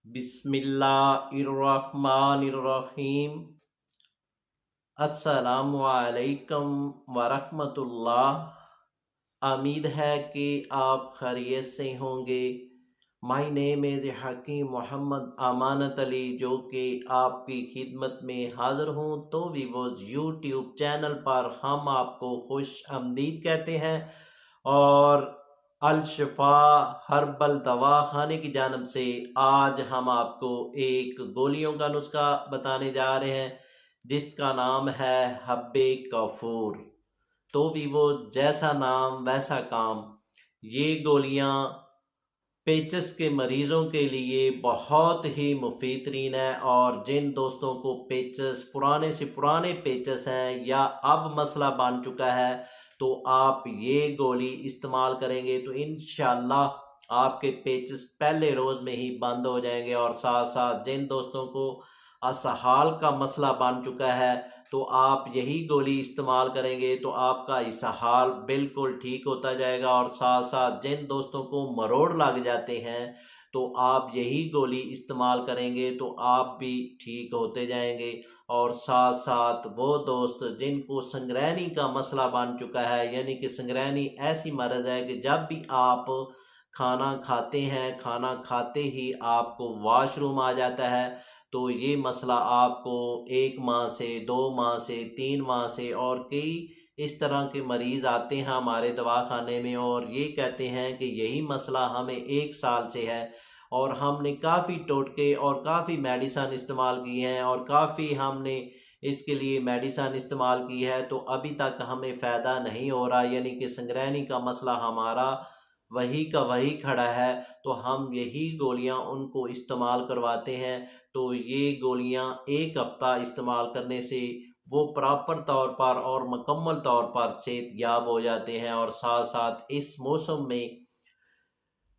बिस्मिल्लाहिर्रहमानिर्रहीम। अस्सलामु अलैकुम वरहमतुल्लाह। उम्मीद है कि आप खैरियत से होंगे। माय नेम इज़ हकीम मोहम्मद अमानत अली, जो कि आपकी खिदमत में हाज़िर हूँ। तो वीवोज़ यूट्यूब चैनल पर हम आपको खुश आमदीद कहते हैं और अल शिफा हर्बल दवा खाने की जानब से आज हम आपको एक गोलियों का नुस्खा बताने जा रहे हैं जिसका नाम है हब्बे कफूर। तो भी वो जैसा नाम वैसा काम। ये गोलियां पेचस के मरीजों के लिए बहुत ही मुफीद तरीन है और जिन दोस्तों को पेचस पुराने से पुराने पेचस हैं या अब मसला बन चुका है तो आप ये गोली इस्तेमाल करेंगे तो इंशाल्लाह आपके पेचस पहले रोज़ में ही बंद हो जाएंगे। और साथ साथ जिन दोस्तों को असहाल का मसला बन चुका है तो आप यही गोली इस्तेमाल करेंगे तो आपका इसहाल बिल्कुल ठीक होता जाएगा। और साथ साथ जिन दोस्तों को मरोड़ लग जाते हैं तो आप यही गोली इस्तेमाल करेंगे तो आप भी ठीक होते जाएंगे। और साथ साथ वो दोस्त जिनको संगरैनी का मसला बन चुका है, यानी कि संगरैनी ऐसी मर्ज़ है कि जब भी आप खाना खाते हैं, खाना खाते ही आपको वॉशरूम आ जाता है, तो ये मसला आपको 1 माह से 2 माह से 3 माह से और कई इस तरह के मरीज़ आते हैं हमारे दवाखाने में और ये कहते हैं कि यही मसला हमें 1 साल से है और हमने काफ़ी टोटके और काफ़ी मेडिसन इस्तेमाल किए हैं और काफ़ी हमने इसके लिए मेडिसन इस्तेमाल की है तो अभी तक हमें फ़ायदा नहीं हो रहा, यानी कि संगरैनी का मसला हमारा वही का वही खड़ा है। तो हम यही गोलियां उनको इस्तेमाल करवाते हैं। तो ये गोलियां 1 हफ्ता इस्तेमाल करने से वो प्रॉपर तौर पर और मुकम्मल तौर पर सेहतयाब हो जाते हैं। और साथ साथ इस मौसम में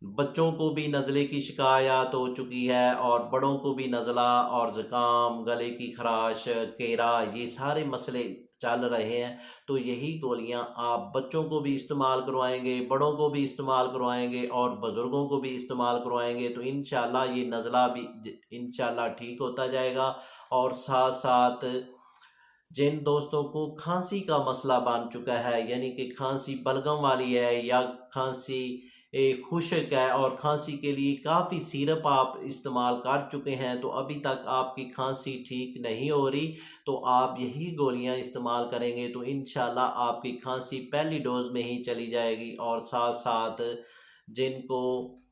बच्चों को भी नज़ले की शिकायत हो चुकी है और बड़ों को भी नज़ला और ज़ुकाम, गले की खराश, केरा, ये सारे मसले चल रहे हैं। तो यही गोलियां आप बच्चों को भी इस्तेमाल करवाएंगे, बड़ों को भी इस्तेमाल करवाएंगे और बुज़ुर्गों को भी इस्तेमाल करवाएंगे तो इंशाल्लाह ये नज़ला भी इंशाल्लाह ठीक होता जाएगा। और साथ साथ जिन दोस्तों को खांसी का मसला बन चुका है, यानी कि खांसी बलगम वाली है या खांसी खुशक है और खांसी के लिए काफ़ी सिरप आप इस्तेमाल कर चुके हैं तो अभी तक आपकी खांसी ठीक नहीं हो रही, तो आप यही गोलियां इस्तेमाल करेंगे तो इंशाल्लाह आपकी खांसी पहली डोज में ही चली जाएगी। और साथ साथ जिनको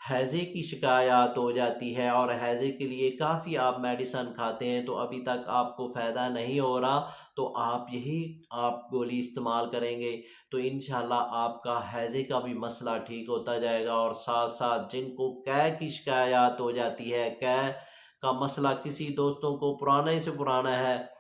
हैज़े की शिकायत हो जाती है और हैज़े के लिए काफ़ी आप मेडिसन खाते हैं तो अभी तक आपको फ़ायदा नहीं हो रहा, तो आप यही आप गोली इस्तेमाल करेंगे तो इंशाल्लाह आपका हैज़े का भी मसला ठीक होता जाएगा। और साथ साथ जिनको कै की शिकायत हो जाती है, कै का मसला किसी दोस्तों को पुराने से पुराना है,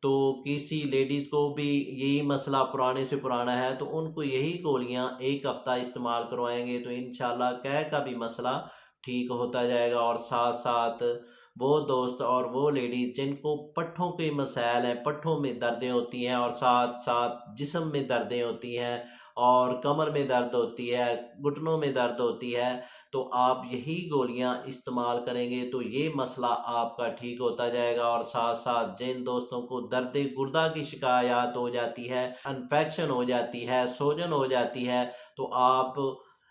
तो किसी लेडीज़ को भी यही मसला पुराने से पुराना है तो उनको यही गोलियां 1 हफ्ता इस्तेमाल करवाएंगे तो इंशाल्लाह कै का भी मसला ठीक होता जाएगा। और साथ साथ वो दोस्त और वो लेडीज़ जिनको पट्ठों के मसाइल हैं, पट्ठों में दर्दें होती हैं और साथ साथ जिस्म में दर्दें होती हैं और कमर में दर्द होती है, घुटनों में दर्द होती है, तो आप यही गोलियां इस्तेमाल करेंगे तो ये मसला आपका ठीक होता जाएगा। और साथ साथ जिन दोस्तों को दर्द गुर्दा की शिकायत हो जाती है, इन्फेक्शन हो जाती है, सोजन हो जाती है, तो आप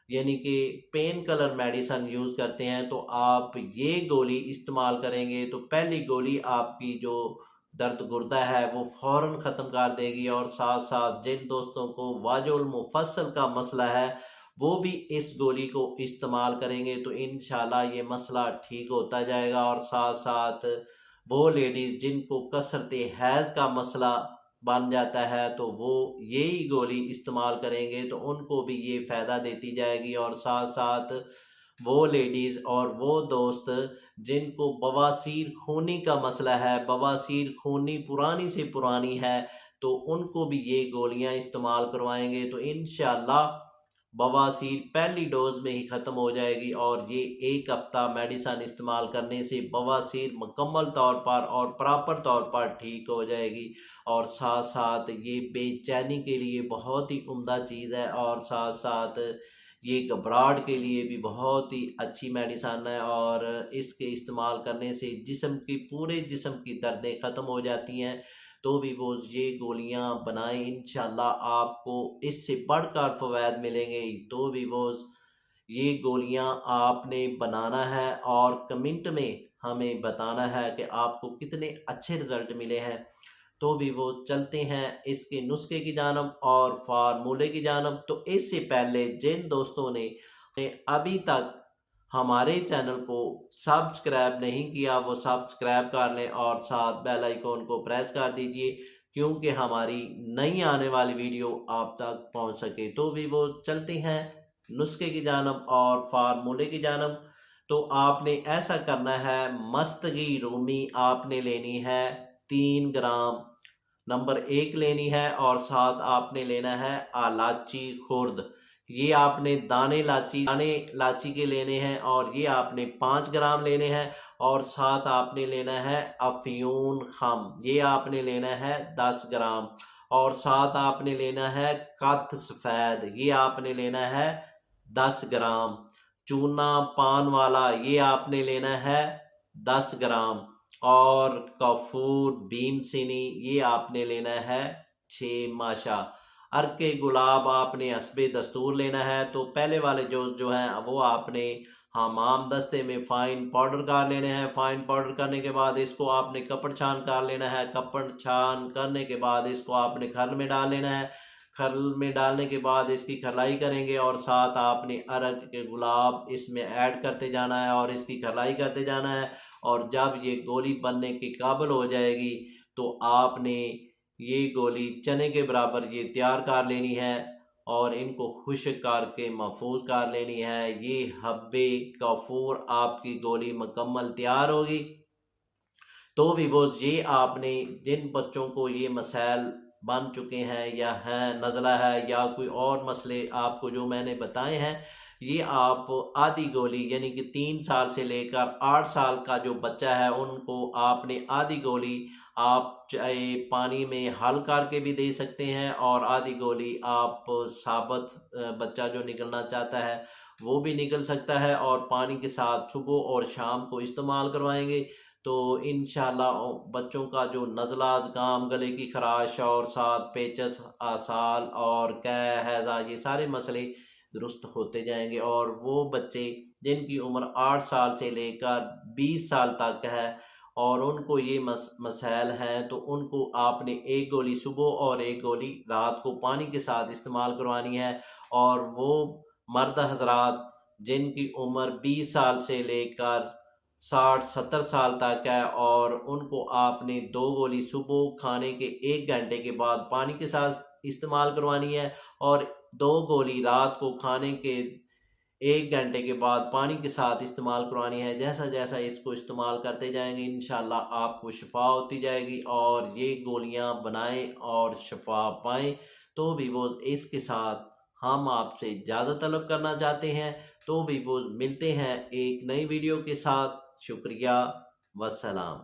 यानी कि पेन किलर मेडिसन यूज़ करते हैं तो आप ये गोली इस्तेमाल करेंगे तो पहली गोली आपकी जो दर्द गुर्दा है वो फ़ौरन ख़त्म कर देगी। और साथ साथ जिन दोस्तों को वाजुल मुफस्सल का मसला है वो भी इस गोली को इस्तेमाल करेंगे तो इंशाल्लाह ये मसला ठीक होता जाएगा। और साथ साथ वो लेडीज़ जिनको कसरत हैज़ का मसला बन जाता है तो वो यही गोली इस्तेमाल करेंगे तो उनको भी ये फ़ायदा देती जाएगी। और साथ साथ वो लेडीज़ और वो दोस्त जिनको बवासीर खूनी का मसला है, बवासीर खूनी पुरानी से पुरानी है, तो उनको भी ये गोलियां इस्तेमाल करवाएंगे तो इंशाल्लाह बवासीर पहली डोज में ही ख़त्म हो जाएगी। और ये 1 हफ्ता मेडिसन इस्तेमाल करने से बवासीर मुकम्मल तौर पर और प्रॉपर तौर पर ठीक हो जाएगी। और साथ साथ ये बेचैनी के लिए बहुत ही उम्दा चीज़ है और साथ साथ ये घबराहट के लिए भी बहुत ही अच्छी मेडिसन है और इसके इस्तेमाल करने से पूरे जिस्म की दर्दें ख़त्म हो जाती हैं। तो भी वो ये गोलियां बनाएं, इंशाल्लाह आपको इससे बढ़कर फ़वाद मिलेंगे। तो भी वो ये गोलियां आपने बनाना है और कमेंट में हमें बताना है कि आपको कितने अच्छे रिज़ल्ट मिले हैं। तो भी वो चलते हैं इसके नुस्खे की जानब और फार्मूले की जानब। तो इससे पहले जिन दोस्तों ने अभी तक हमारे चैनल को सब्सक्राइब नहीं किया वो सब्सक्राइब कर लें और साथ बेल आइकॉन को प्रेस कर दीजिए, क्योंकि हमारी नई आने वाली वीडियो आप तक पहुंच सके। तो भी वो चलते हैं नुस्खे की जानब और फार्मूले की जानब। तो आपने ऐसा करना है, मस्तगी रूमी आपने लेनी है 3 ग्राम, नंबर 1 लेनी है, और साथ आपने लेना है इलाची खुर्द। ये आपने दाने लाची के लेने हैं और ये आपने 5 ग्राम लेने हैं। और साथ आपने लेना है अफ्यून खम, ये आपने लेना है 10 ग्राम। और साथ आपने लेना है कथ सफ़ेद, ये आपने लेना है 10 ग्राम। चूना पान वाला ये आपने लेना है 10 ग्राम। और कपूर भीमसेनी ये आपने लेना है 6 माशा। अर्के गुलाब आपने हस्बे दस्तूर लेना है। तो पहले वाले जो हैं वो आपने हमाम दस्ते में फ़ाइन पाउडर कर लेने हैं। फ़ाइन पाउडर करने के बाद इसको आपने कपड़ छान कर लेना है। कपड़ छान करने के बाद इसको आपने खल में डाल लेना है। खल में डालने के बाद इसकी खलाई करेंगे और साथ आपने अरक के गुलाब इसमें ऐड करते जाना है और इसकी खलाई करते जाना है। और जब ये गोली बनने के काबिल हो जाएगी तो आपने ये गोली चने के बराबर ये तैयार कर लेनी है और इनको खुश्क करके महफूज कर लेनी है। ये हब्बे कफूर आपकी गोली मुकम्मल तैयार होगी। तो भी वो ये आपने जिन बच्चों को ये मसाइल बन चुके हैं या हैं, नज़ला है या कोई और मसले आपको जो मैंने बताए हैं, ये आप आधी गोली यानी कि 3 साल से लेकर 8 साल का जो बच्चा है उनको आपने आधी गोली आप चाहे पानी में हल करके भी दे सकते हैं और आधी गोली आप साबुत बच्चा जो निकलना चाहता है वो भी निकल सकता है और पानी के साथ सुबह और शाम को इस्तेमाल करवाएंगे। तो इंशाल्लाह बच्चों का जो नज़ला, ज़ुकाम, गले की खराश और साथ पेचस, आसाल और कै हैज़ा ये सारे मसले दुरुस्त होते जाएंगे। और वो बच्चे जिनकी उम्र 8 साल से लेकर 20 साल तक है और उनको ये मसाइल हैं तो उनको आपने 1 गोली सुबह और 1 गोली रात को पानी के साथ इस्तेमाल करवानी है। और वो मर्द हजरात जिनकी उम्र 20 साल से लेकर 60-70 साल तक है और उनको आपने 2 गोली सुबह खाने के 1 घंटे के बाद पानी के साथ इस्तेमाल करवानी है और 2 गोली रात को खाने के 1 घंटे के बाद पानी के साथ इस्तेमाल करवानी है। जैसा जैसा इसको इस्तेमाल करते जाएंगे इंशाल्लाह आपको शिफा होती जाएगी और ये गोलियां बनाएं और शिफा पाएं। तो भी वो इसके साथ हम आपसे इजाज़त तलब करना चाहते हैं। तो भी वो मिलते हैं एक नई वीडियो के साथ। शुक्रिया, वस्सलाम।